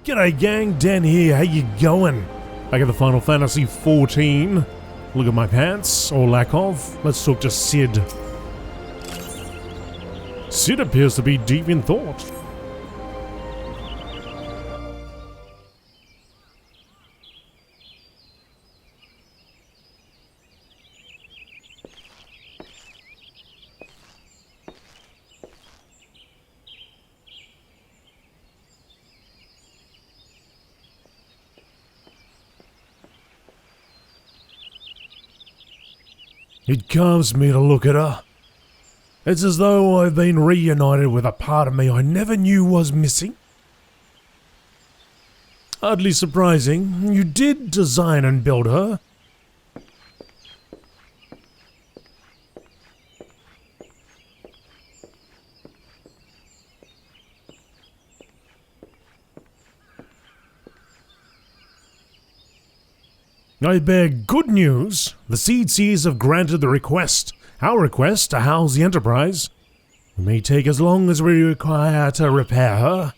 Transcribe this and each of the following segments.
G'day gang, Dan here, how you going? Back at the Final Fantasy XIV. Look at my pants, or lack of. Let's talk to Cid. Cid appears to be deep in thought. It calms me to look at her. It's as though I've been reunited with a part of me I never knew was missing. Hardly surprising, you did design and build her. I bear good news. The Seed Seers have granted the request, our request, to house the Enterprise. It may take as long as we require to repair her.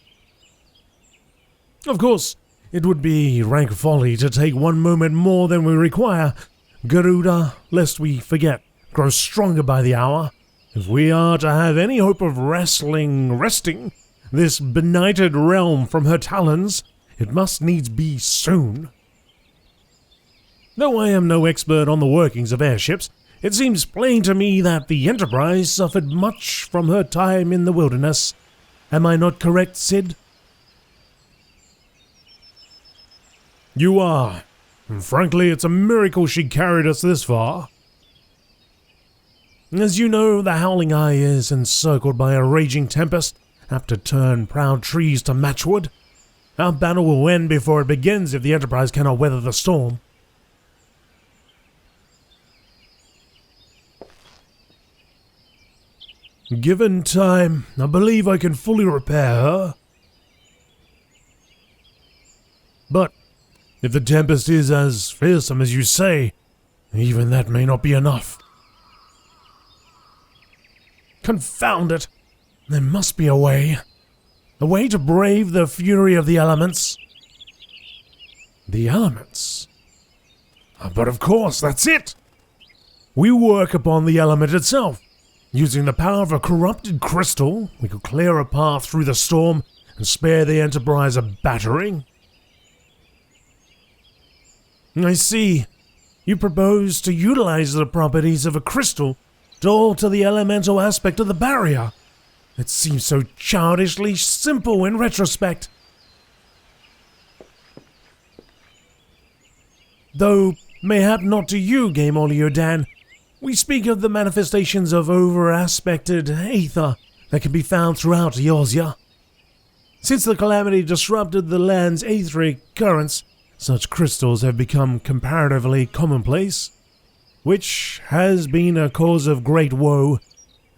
Of course, it would be rank folly to take one moment more than we require. Garuda, lest we forget, grows stronger by the hour. If we are to have any hope of wresting this benighted realm from her talons, it must needs be soon. Though I am no expert on the workings of airships, it seems plain to me that the Enterprise suffered much from her time in the wilderness. Am I not correct, Cid? You are. And frankly, it's a miracle she carried us this far. As you know, the Howling Eye is encircled by a raging tempest, apt to turn proud trees to matchwood. Our battle will end before it begins if the Enterprise cannot weather the storm. Given time, I believe I can fully repair her. But if the tempest is as fearsome as you say, even that may not be enough. Confound it! There must be a way. A way to brave the fury of the elements. The elements? But of course, that's it! We work upon the element itself. Using the power of a corrupted crystal, we could clear a path through the storm and spare the Enterprise a battering. I see. You propose to utilize the properties of a crystal to alter the elemental aspect of the barrier. It seems so childishly simple in retrospect. Though, mayhap not to you, GameolioDan. We speak of the manifestations of over-aspected aether that can be found throughout Eorzea. Since the calamity disrupted the land's etheric currents, such crystals have become comparatively commonplace, which has been a cause of great woe,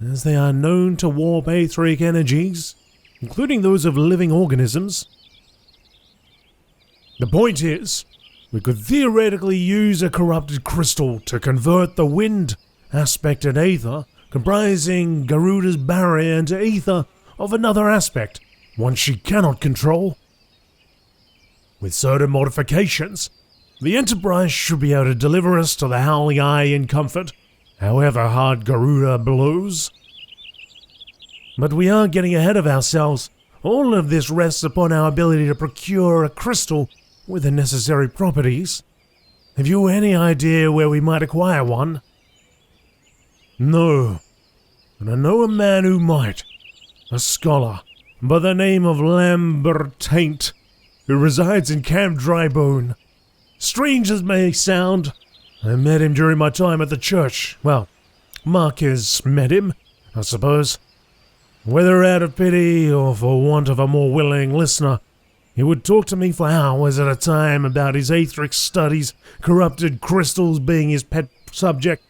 as they are known to warp etheric energies, including those of living organisms. The point is, we could theoretically use a corrupted crystal to convert the wind-aspected aether, comprising Garuda's barrier, into aether of another aspect, one she cannot control. With certain modifications, the Enterprise should be able to deliver us to the Howling Eye in comfort, however hard Garuda blows. But we are getting ahead of ourselves. All of this rests upon our ability to procure a crystal with the necessary properties. Have you any idea where we might acquire one? No, but I know a man who might. A scholar by the name of Lambertaint, who resides in Camp Drybone. Strange as may sound, I met him during my time at the church. Well, Marquez met him, I suppose. Whether out of pity or for want of a more willing listener, he would talk to me for hours at a time about his etheric studies, corrupted crystals being his pet subject.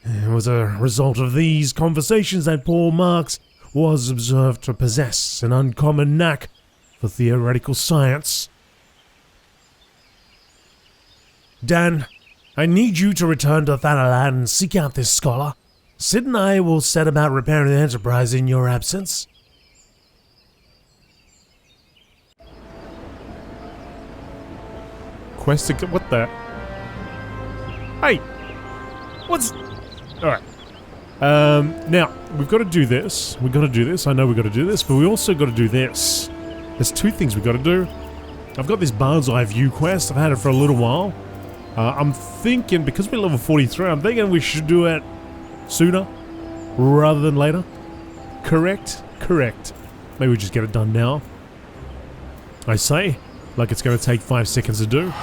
It was a result of these conversations that poor Marx was observed to possess an uncommon knack for theoretical science. Dan, I need you to return to Thanalan and seek out this scholar. Cid and I will set about repairing the Enterprise in your absence. quest. What the? Hey! What's... Alright. Now, we've got to do this. We've got to do this. I know we've got to do this, but we also got to do this. There's two things we've got to do. I've got this Bird's Eye View quest. I've had it for a little while. I'm thinking, because we're level 43, I'm thinking we should do it sooner rather than later. Correct? Correct. Maybe we just get it done now. I say, like it's going to take 5 seconds to do.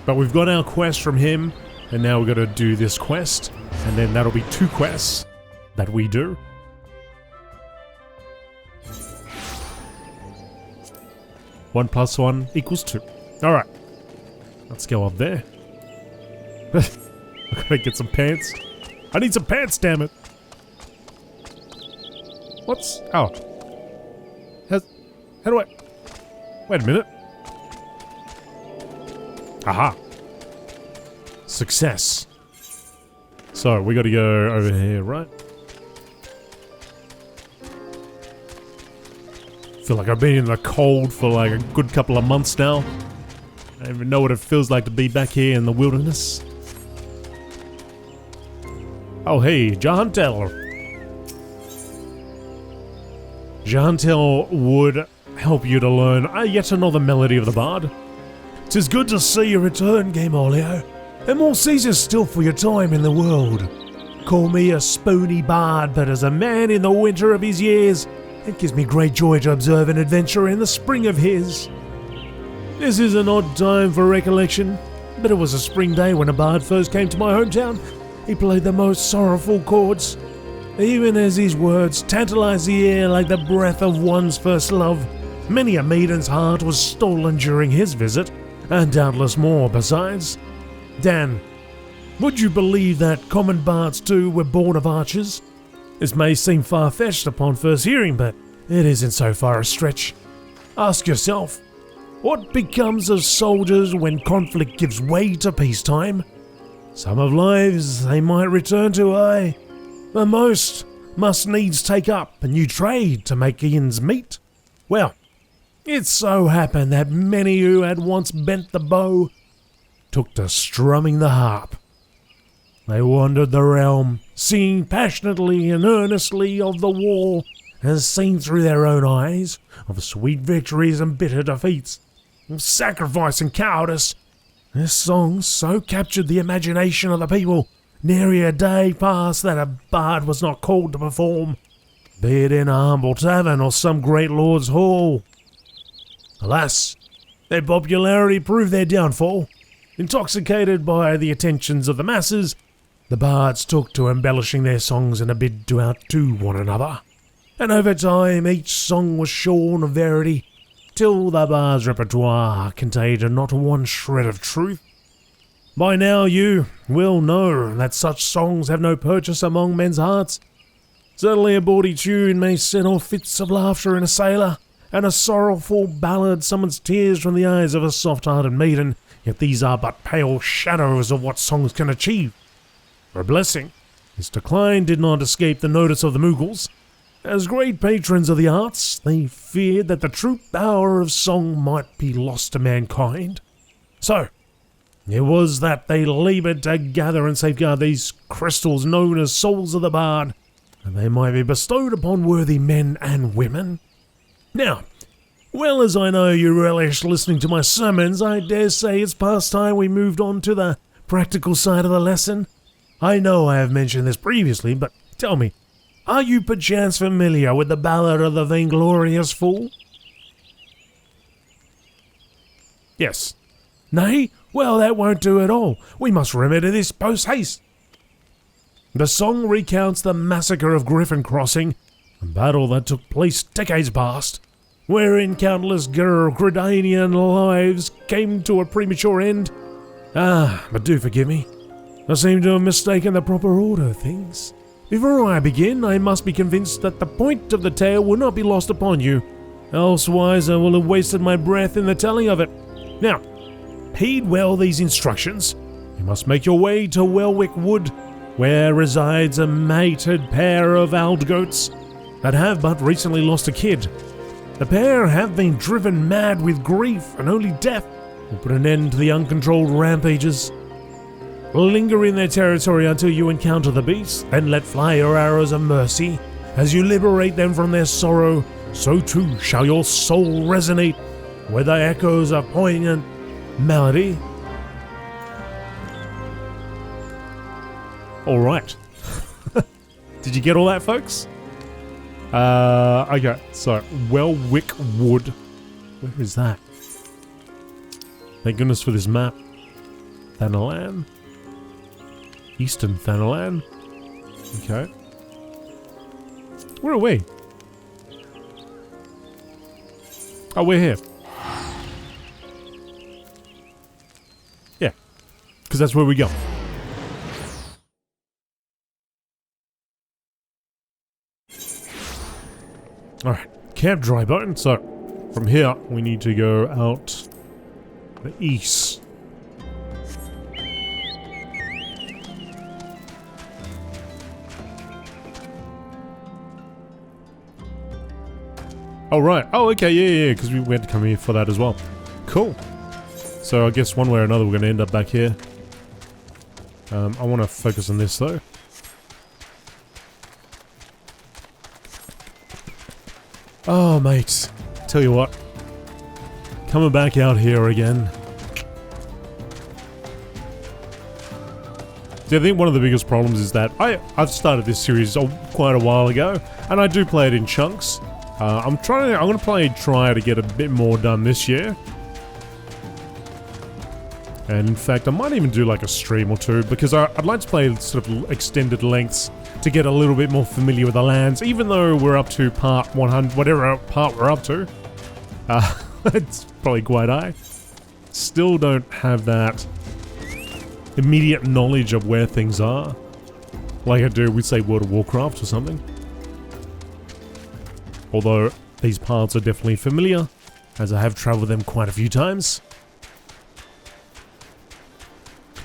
But we've got our quest from him, and now we've got to do this quest, and then that'll be 2 quests that we do. One plus 1 equals 2. Alright. Let's go up there. I gotta get some pants. I need some pants, damn it! What's... Oh. How do I... Wait a minute. Aha. Success. So, we gotta go over here, right? Feel like I've been in the cold for like a good couple of months now. I don't even know what it feels like to be back here in the wilderness. Oh hey, Jahantel. Jahantel would help you to learn yet another melody of the bard. 'Tis good to see you return, Gameolio, and more seasons still for your time in the world. Call me a spoony bard, but as a man in the winter of his years, it gives me great joy to observe an adventure in the spring of his. This is an odd time for recollection, but it was a spring day when a bard first came to my hometown. He played the most sorrowful chords, even as his words tantalized the ear like the breath of one's first love. Many a maiden's heart was stolen during his visit, and doubtless more besides. Dan, would you believe that common bards too were born of archers? This may seem far-fetched upon first hearing, but it isn't so far a stretch. Ask yourself, what becomes of soldiers when conflict gives way to peacetime? Some of lives they might return to, aye, but most must needs take up a new trade to make ends meet. Well, it so happened that many who had once bent the bow took to strumming the harp. They wandered the realm, singing passionately and earnestly of the war as seen through their own eyes, of sweet victories and bitter defeats, of sacrifice and cowardice. This song so captured the imagination of the people, nary a day passed that a bard was not called to perform, be it in a humble tavern or some great lord's hall. Alas, their popularity proved their downfall. Intoxicated by the attentions of the masses, the bards took to embellishing their songs in a bid to outdo one another, and over time each song was shorn of verity, till the bard's repertoire contained not one shred of truth. By now you will know that such songs have no purchase among men's hearts. Certainly a bawdy tune may set off fits of laughter in a sailor, and a sorrowful ballad summons tears from the eyes of a soft-hearted maiden, yet these are but pale shadows of what songs can achieve. For a blessing, its decline did not escape the notice of the Mughals. As great patrons of the arts, they feared that the true power of song might be lost to mankind. So, it was that they laboured to gather and safeguard these crystals known as souls of the bard, that they might be bestowed upon worthy men and women. Now, well as I know you relish listening to my sermons, I dare say it's past time we moved on to the practical side of the lesson. I know I have mentioned this previously, but tell me, are you perchance familiar with the ballad of the Vainglorious Fool? Yes. Nay? Well, that won't do at all. We must remedy this post-haste. The song recounts the massacre of Griffin Crossing, a battle that took place decades past, wherein countless Gridanian lives came to a premature end. But do forgive me. I seem to have mistaken the proper order of things. Before I begin, I must be convinced that the point of the tale will not be lost upon you, elsewise I will have wasted my breath in the telling of it. Now, heed well these instructions. You must make your way to Welwick Wood, where resides a mated pair of aldgoats that have but recently lost a kid. The pair have been driven mad with grief, and only death will put an end to the uncontrolled rampages. Linger in their territory until you encounter the beasts, and let fly your arrows of mercy. As you liberate them from their sorrow, so too shall your soul resonate with the echoes of poignant melody. Alright. Did you get all that, folks? Okay, so, Welwick Wood. Where is that? Thank goodness for this map. Thanalan. Eastern Thanalan. Okay. Where are we? Oh, we're here. Yeah. Because that's where we go. Alright. Camp Drybone. So, from here, we need to go out the east. Oh, right. Oh, okay, yeah, because we had to come here for that as well. Cool. So I guess one way or another we're going to end up back here. I want to focus on this, though. Oh, mate. Tell you what. Coming back out here again. See, I think one of the biggest problems is that I've started this series quite a while ago, and I do play it in chunks. I'm gonna try to get a bit more done this year. And in fact, I might even do like a stream or two, because I'd like to play sort of extended lengths to get a little bit more familiar with the lands, even though we're up to part 100, whatever part we're up to. It's probably quite high. Still don't have that immediate knowledge of where things are, like I do with, say, World of Warcraft or something. Although, these parts are definitely familiar, as I have travelled them quite a few times.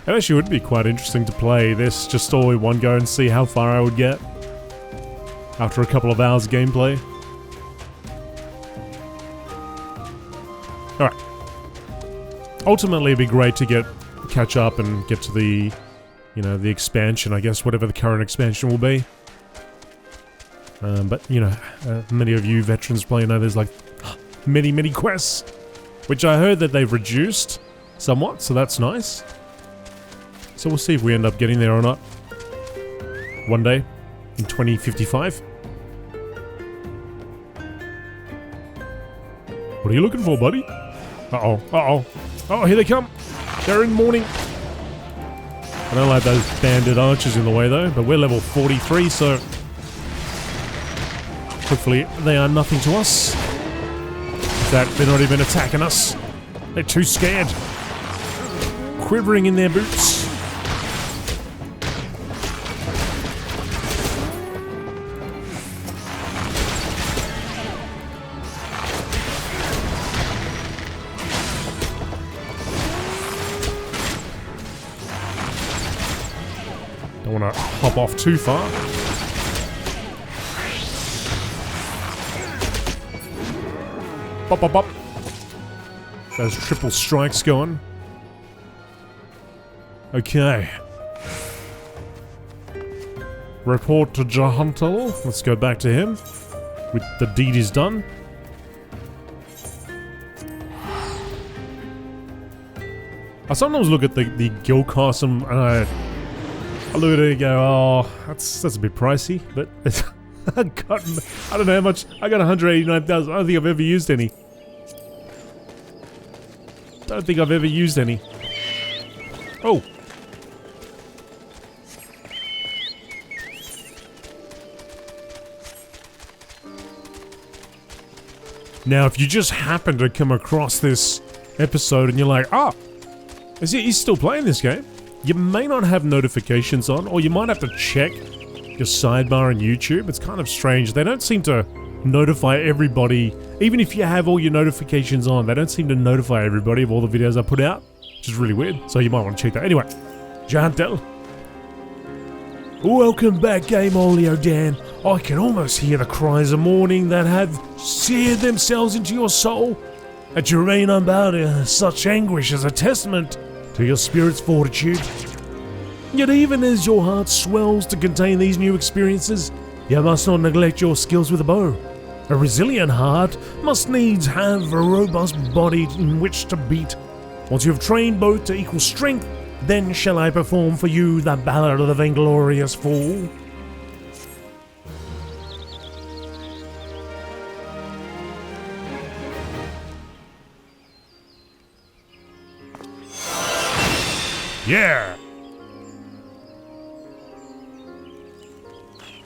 It actually would be quite interesting to play this just all in one go and see how far I would get after a couple of hours of gameplay. Alright. Ultimately, it'd be great to catch up and get to the, you know, the expansion, I guess, whatever the current expansion will be. But, you know, many of you veterans probably know there's like many quests, which I heard that they've reduced somewhat, so that's nice. So we'll see if we end up getting there or not. One day, in 2055. What are you looking for, buddy? Uh-oh, uh-oh. Oh, here they come. They're in mourning. I don't like those banded archers in the way, though, but we're level 43, so hopefully they are nothing to us. In fact, they're not even attacking us. They're too scared. Quivering in their boots. Don't want to hop off too far. Bop, bop, bop. Those triple strikes going. Okay. Report to Jahuntal. Let's go back to him. With the deed is done. I sometimes look at the guild cost and I look at it and go, oh, that's a bit pricey, but I don't know how much. I got 189,000. I don't think I've ever used any. Oh. Now, if you just happen to come across this episode and you're like, oh, he's still playing this game, you may not have notifications on, or you might have to check your sidebar on YouTube. It's kind of strange. They don't seem to notify everybody. Even if you have all your notifications on, they don't seem to notify everybody of all the videos I put out, which is really weird. So you might want to check that. Anyway, Jantel. Welcome back, GameolioDan. I can almost hear the cries of mourning that have seared themselves into your soul. That you remain unbound in such anguish is a testament to your spirit's fortitude. Yet even as your heart swells to contain these new experiences, you must not neglect your skills with the bow. A resilient heart must needs have a robust body in which to beat. Once you have trained both to equal strength, then shall I perform for you the ballad of the vainglorious fool. Yeah.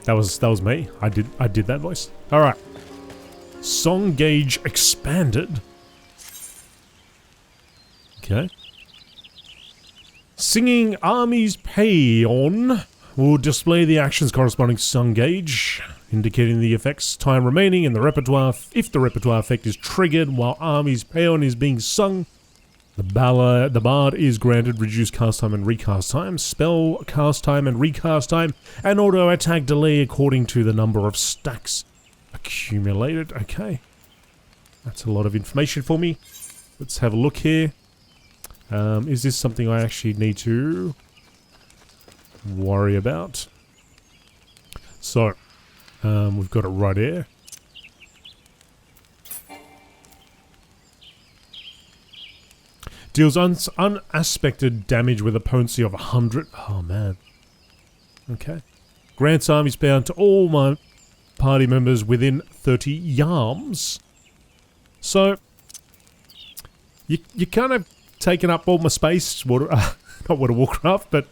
That was me. I did that voice. All right. Song gauge expanded. Okay. Singing Army's Paeon will display the actions corresponding to song gauge, indicating the effect's time remaining in the repertoire if the repertoire effect is triggered while Army's Paeon is being sung. The bard is granted reduced cast time and recast time, spell cast time and recast time, and auto attack delay according to the number of stacks accumulated. Okay. That's a lot of information for me. Let's have a look here. Is this something I actually need to worry about? So, we've got it right here. Deals unaspected damage with a potency of 100. Oh, man. Okay. Grants Army's bound to all my party members within 30 yards. So, you kind of taken up all my space. Not World of Warcraft, but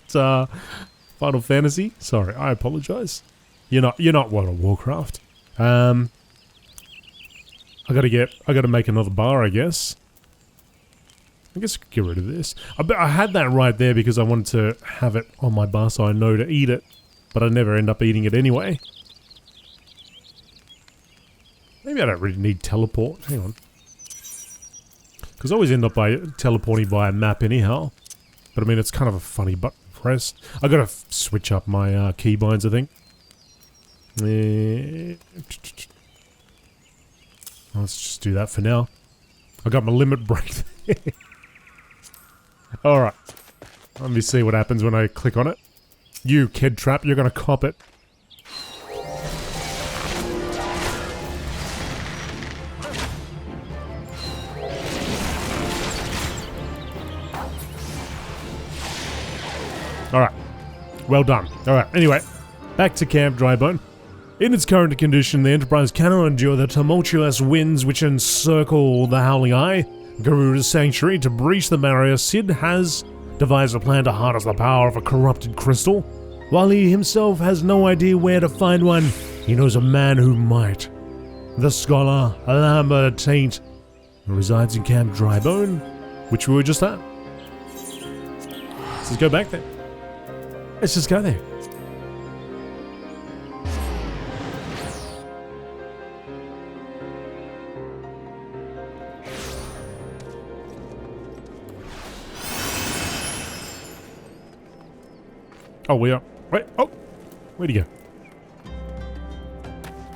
Final Fantasy. Sorry, I apologize. You're not World of Warcraft. I gotta make another bar, I guess. I guess I could get rid of this. I had that right there because I wanted to have it on my bar so I know to eat it, but I never end up eating it anyway. Maybe I don't really need teleport. Hang on. Because I always end up by teleporting by a map anyhow. But I mean, it's kind of a funny button press. I gotta switch up my keybinds, I think. Let's just do that for now. I got my limit break there. Alright. Let me see what happens when I click on it. You, kid trap, you're gonna cop it. Alright. Well done. Alright, anyway. Back to Camp Drybone. In its current condition, the Enterprise cannot endure the tumultuous winds which encircle the Howling Eye. Garuda's sanctuary. To breach the barrier, Sid has devised a plan to harness the power of a corrupted crystal. While he himself has no idea where to find one, he knows a man who might. The scholar, Lambert Taint, who resides in Camp Drybone, which we were just at. Let's just go back there. Let's just go there. Oh, we are. Wait. Oh, where'd he go?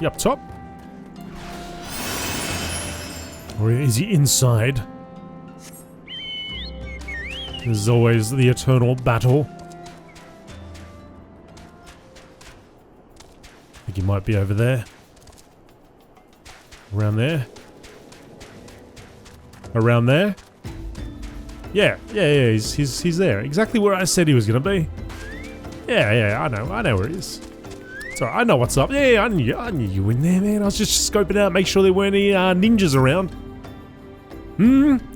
You up top? Or is he inside? There's always the eternal battle. I think he might be over there. Around there. Around there. Yeah. He's there. Exactly where I said he was gonna be. Yeah, I know where he is. Sorry, I know what's up. Yeah, I knew you in there, man. I was just scoping out, make sure there weren't any ninjas around.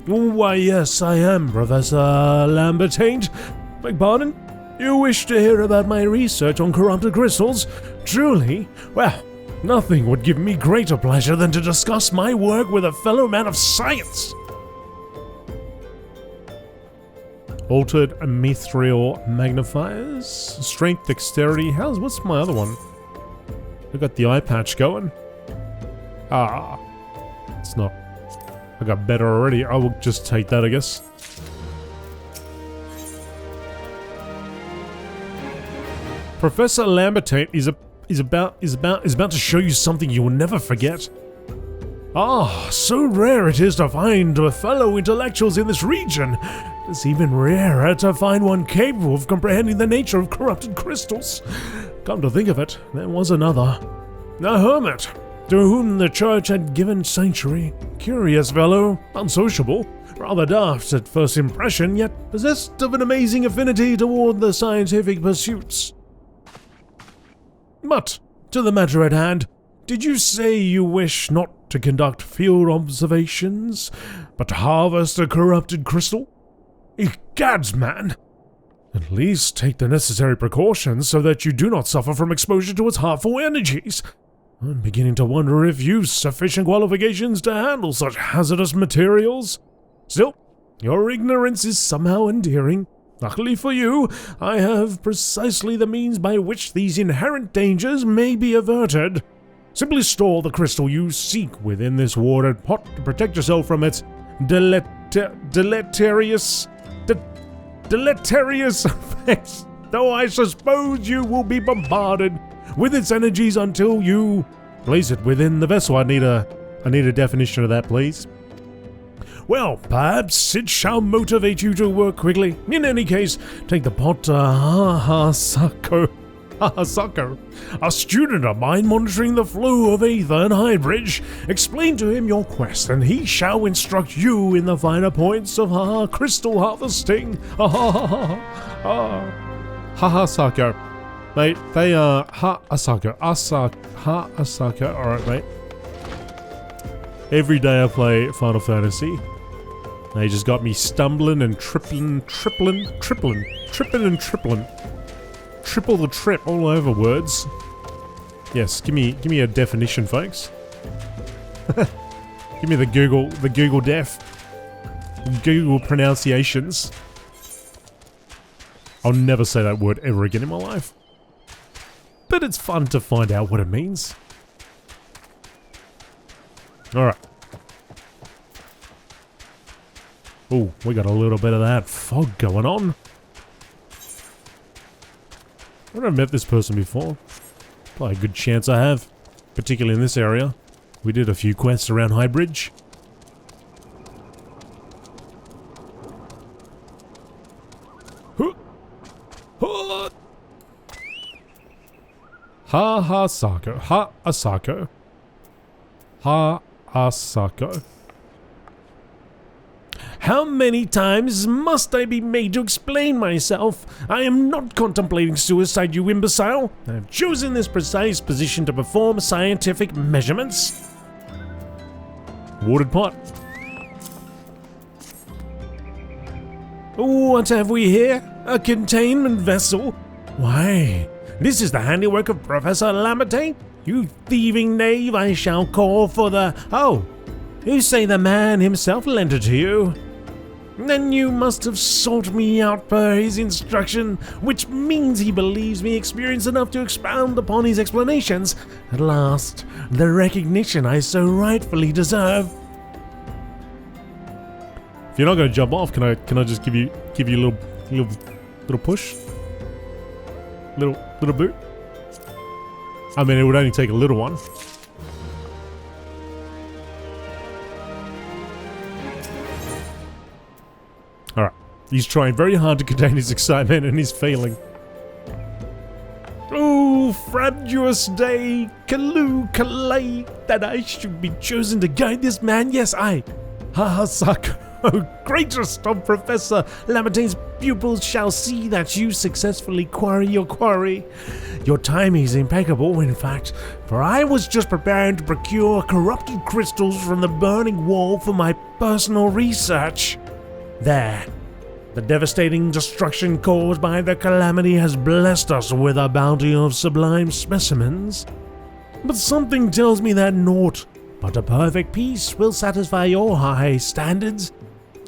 Why, yes, I am, Professor Lambertaint. Beg pardon? You wish to hear about my research on corrupted crystals? Truly? Well, nothing would give me greater pleasure than to discuss my work with a fellow man of science. Altered mithril magnifiers. Strength, dexterity. What's my other one? I got the eye patch going. It's not. I got better already. I will just take that, I guess. Professor Lambertaint is about to show you something you will never forget. Ah, so rare it is to find fellow intellectuals in this region. It's even rarer to find one capable of comprehending the nature of corrupted crystals. Come to think of it, there was another. A hermit, to whom the church had given sanctuary. Curious fellow, unsociable, rather daft at first impression, yet possessed of an amazing affinity toward the scientific pursuits. But, to the matter at hand, did you say you wish not to conduct field observations, but to harvest a corrupted crystal? Egads, man! At least take the necessary precautions so that you do not suffer from exposure to its harmful energies. I'm beginning to wonder if you've sufficient qualifications to handle such hazardous materials. Still, your ignorance is somehow endearing. Luckily for you, I have precisely the means by which these inherent dangers may be averted. Simply store the crystal you seek within this watered pot to protect yourself from its deleterious effects, though I suppose you will be bombarded with its energies until you place it within the vessel. I need a definition of that, please. Well, perhaps it shall motivate you to work quickly. In any case, take the pot to Hahasako, a student of mine monitoring the flow of Aether and Highbridge. Explain to him your quest, and he shall instruct you in the finer points of crystal harvesting. Hahasako. Mate, they are Hahasako. Hahasako. Alright, mate. Every day I play Final Fantasy, they just got me stumbling and tripping. Triple the trip all over words. Yes, give me a definition, folks. Give me the Google def. Google pronunciations. I'll never say that word ever again in my life. But it's fun to find out what it means. Alright. Oh, we got a little bit of that fog going on. I haven't met this person before. Probably a good chance I have. Particularly in this area. We did a few quests around Highbridge. Hahasako. Hahasako. Hahasako. How many times must I be made to explain myself? I am not contemplating suicide, you imbecile. I have chosen this precise position to perform scientific measurements. Watered pot. What have we here? A containment vessel? Why, this is the handiwork of Professor Lambertain. You thieving knave, I shall call for the... Oh, you say the man himself lent it to you? Then you must have sought me out per his instruction, which means he believes me experienced enough to expound upon his explanations. At last, the recognition I so rightfully deserve. If you're not going to jump off, can I just give you a little push? Little boot? I mean, it would only take a little one. Alright. He's trying very hard to contain his excitement and he's failing. Oh, frabjous day, Kalu Kalay, that I should be chosen to guide this man. Yes, I, Hahasako, greatest of Professor Lambertain's pupils, shall see that you successfully quarry your quarry. Your timing is impeccable, in fact, for I was just preparing to procure corrupted crystals from the burning wall for my personal research. There. The devastating destruction caused by the calamity has blessed us with a bounty of sublime specimens. But something tells me that naught but a perfect peace will satisfy your high standards,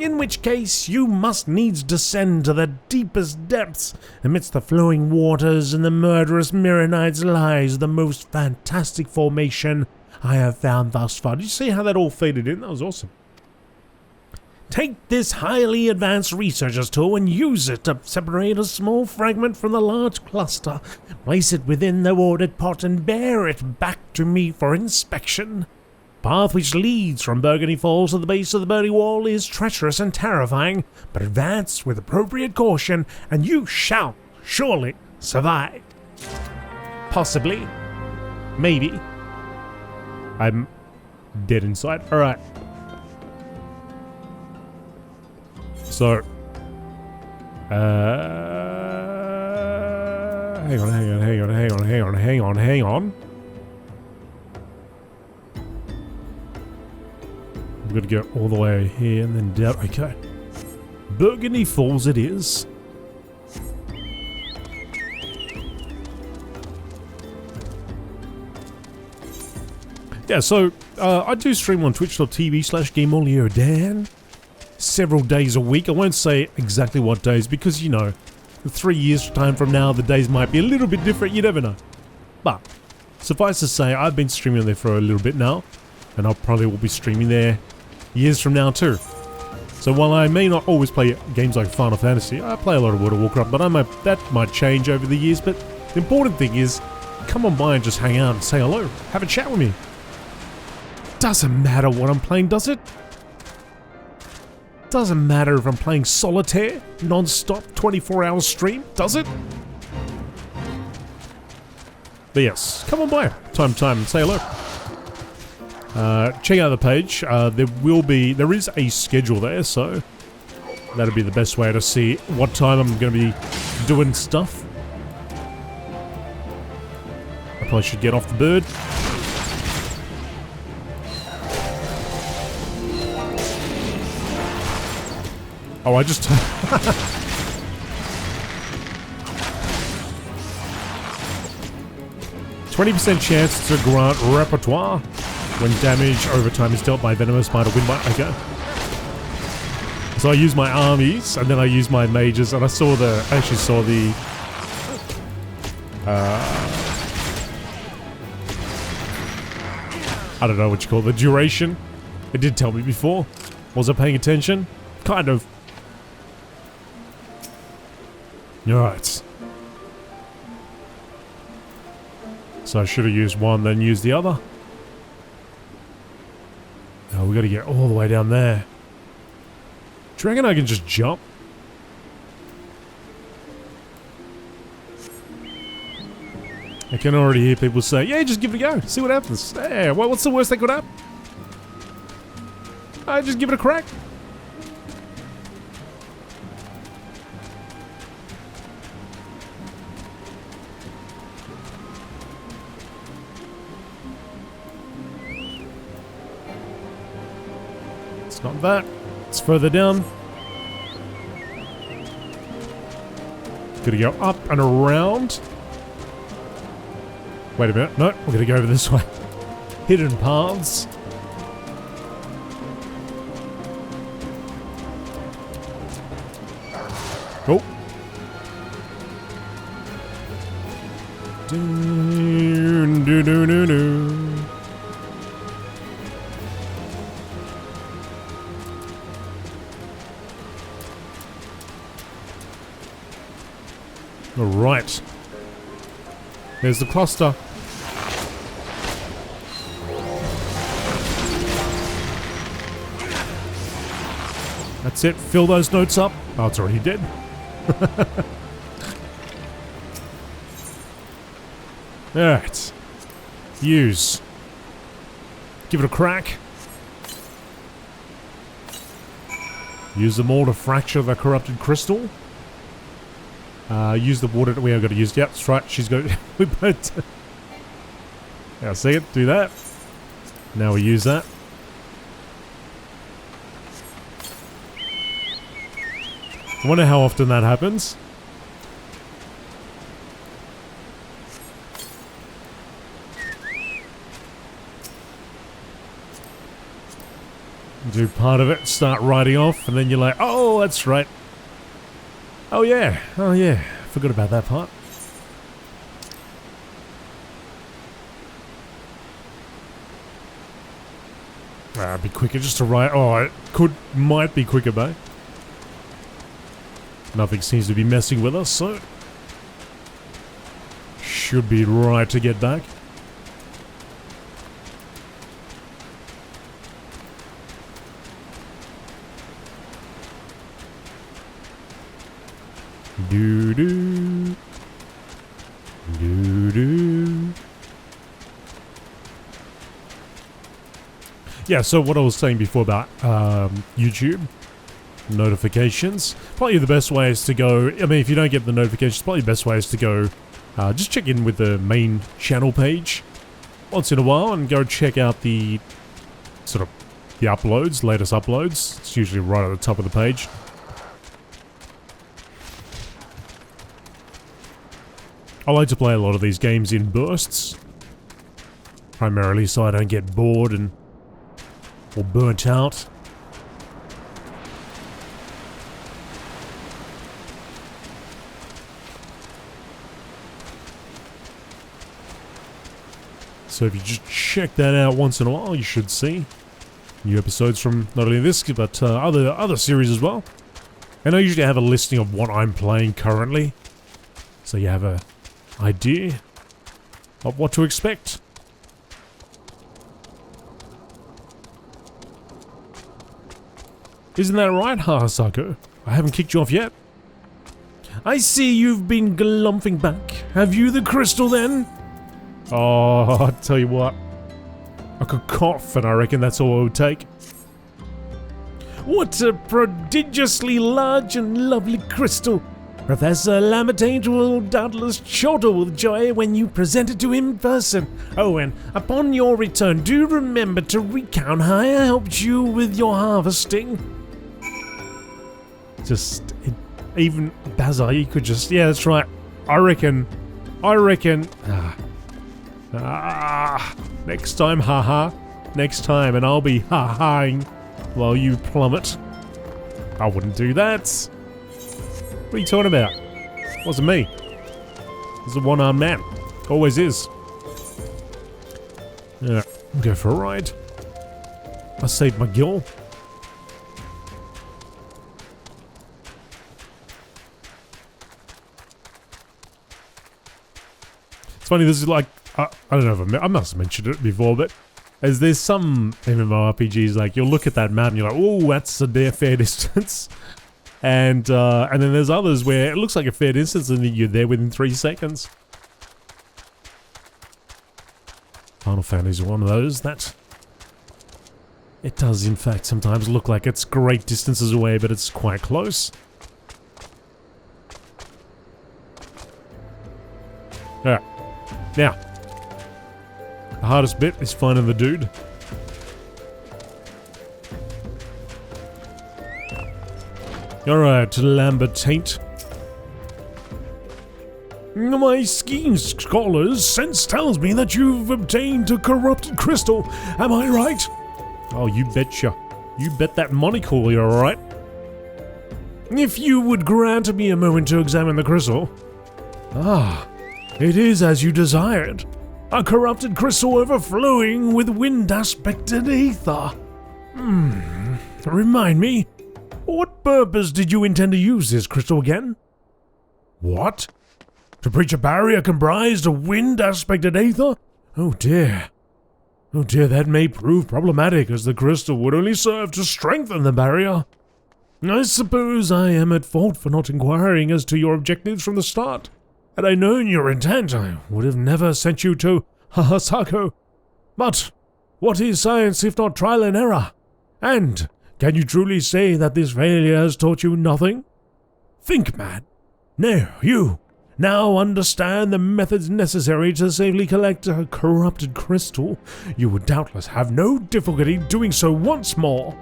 in which case you must needs descend to the deepest depths. Amidst the flowing waters and the murderous Myronides lies the most fantastic formation I have found thus far. Did you see how that all faded in? That was awesome. Take this highly advanced researcher's tool and use it to separate a small fragment from the large cluster. Place it within the watered pot and bear it back to me for inspection. Path which leads from Burgundy Falls to the base of the Burning Wall is treacherous and terrifying, but advance with appropriate caution and you shall surely survive. Possibly. Maybe. I'm dead inside. Alright. So, hang on. We've got to go all the way here and then down. Okay. Burgundy Falls it is. Yeah, so I do stream on twitch.tv/GameolioDan several days a week. I won't say exactly what days because, you know, 3 years time from now, the days might be a little bit different. You never know. But suffice to say, I've been streaming there for a little bit now, and I probably will be streaming there years from now too. So while I may not always play games like Final Fantasy, I play a lot of World of Warcraft, but that might change over the years. But the important thing is, come on by and just hang out and say hello. Have a chat with me. Doesn't matter what I'm playing, does it? Doesn't matter if I'm playing solitaire, non-stop, 24-hour stream, does it? But yes, come on by, time and say hello. Check out the page. There is a schedule there, so that'll be the best way to see what time I'm going to be doing stuff. I probably should get off the bird. Oh, I just... 20% chance to grant repertoire when damage over time is dealt by venomous spider windbite. Okay. So I use my armies, and then I use my mages, and I actually saw the... I don't know what you call it, the duration. It did tell me before. Was I paying attention? Kind of. Alright. So I should have used one, then used the other. Oh, we gotta get all the way down there. Do you reckon I can just jump? I can already hear people say, yeah, just give it a go. See what happens. Yeah, well, what's the worst that could happen? Just give it a crack. It's not that. It's further down. Gotta go up and around. Wait a minute. No, we're gonna go over this way. Hidden paths. Oh. Doo, doo, doo, doo, doo. All right. There's the cluster. That's it. Fill those notes up. Oh, it's already dead. Alright. Use. Give it a crack. Use them all to fracture the corrupted crystal. Use the water that we have got to use. Yep, that's right. She's got... we both... Yeah, see it? Do that. Now we use that. I wonder how often that happens. Do part of it, start riding off, and then you're like, oh, that's right. Oh yeah, forgot about that part. It'd be quicker just to ride. Oh, it might be quicker, babe. Nothing seems to be messing with us, so should be right to get back. Do-do. Do-do. Yeah, so what I was saying before about YouTube notifications, probably the best way is to go, I mean, if you don't get the notifications, probably the best way is to go just check in with the main channel page once in a while and go check out the sort of the uploads, latest uploads. It's usually right at the top of the page. I like to play a lot of these games in bursts, primarily so I don't get bored and or burnt out. So if you just check that out once in a while, you should see new episodes from not only this, but other series as well. And I usually have a listing of what I'm playing currently, so you have a idea of what to expect. Isn't that right, Hahasako? I haven't kicked you off yet. I see you've been glumphing back. Have you the crystal then? Oh, I'll tell you what. I could cough and I reckon that's all it would take. What a prodigiously large and lovely crystal. Professor Lambertaint will doubtless chortle with joy when you present it to him in person. Oh, and upon your return, do remember to recount how I helped you with your harvesting. Just, even Basil, you could just, yeah, that's right. I reckon, next time, haha, next time, and I'll be ha-haing while you plummet. I wouldn't do that. What are you talking about? Wasn't me. It's a one-armed man. Always is. Yeah, I'll go for a ride. I saved my gill. It's funny, this is like, I don't know if I must have mentioned it before, but as there's some MMORPGs, like you'll look at that map and you're like, oh, that's a fair distance. And then there's others where it looks like a fair distance and then you're there within 3 seconds. Final Fantasy is one of those that it does in fact sometimes look like it's great distances away, but it's quite close. Alright, now, the hardest bit is finding the dude. Alright, Lambertaint. My skiing scholar's sense tells me that you've obtained a corrupted crystal. Am I right? Oh, you betcha. You bet that monocle you're right. If you would grant me a moment to examine the crystal. Ah, it is as you desired. A corrupted crystal overflowing with wind-aspected ether. Remind me, what purpose did you intend to use this crystal again? What? To breach a barrier comprised of wind-aspected ether? Oh dear. Oh dear, that may prove problematic, as the crystal would only serve to strengthen the barrier. I suppose I am at fault for not inquiring as to your objectives from the start. Had I known your intent, I would have never sent you to Hahasako. But what is science if not trial and error? And can you truly say that this failure has taught you nothing? Think, man. No, you now understand the methods necessary to safely collect a corrupted crystal. You would doubtless have no difficulty doing so once more.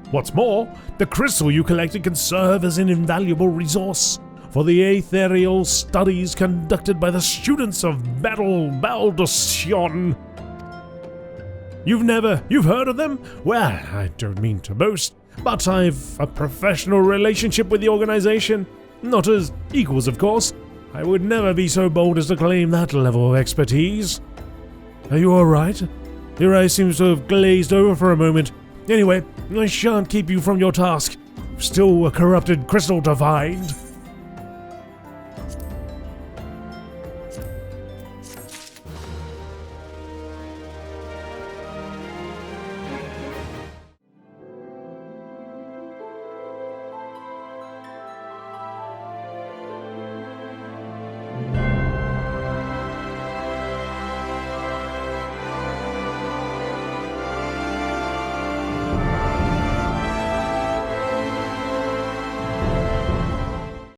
What's more, the crystal you collected can serve as an invaluable resource for the ethereal studies conducted by the students of Battle Baldursion. You've heard of them? Well, I don't mean to boast, but I've a professional relationship with the organization. Not as equals, of course. I would never be so bold as to claim that level of expertise. Are you alright? Your eye seems to have glazed over for a moment. Anyway, I shan't keep you from your task. Still a corrupted crystal to find.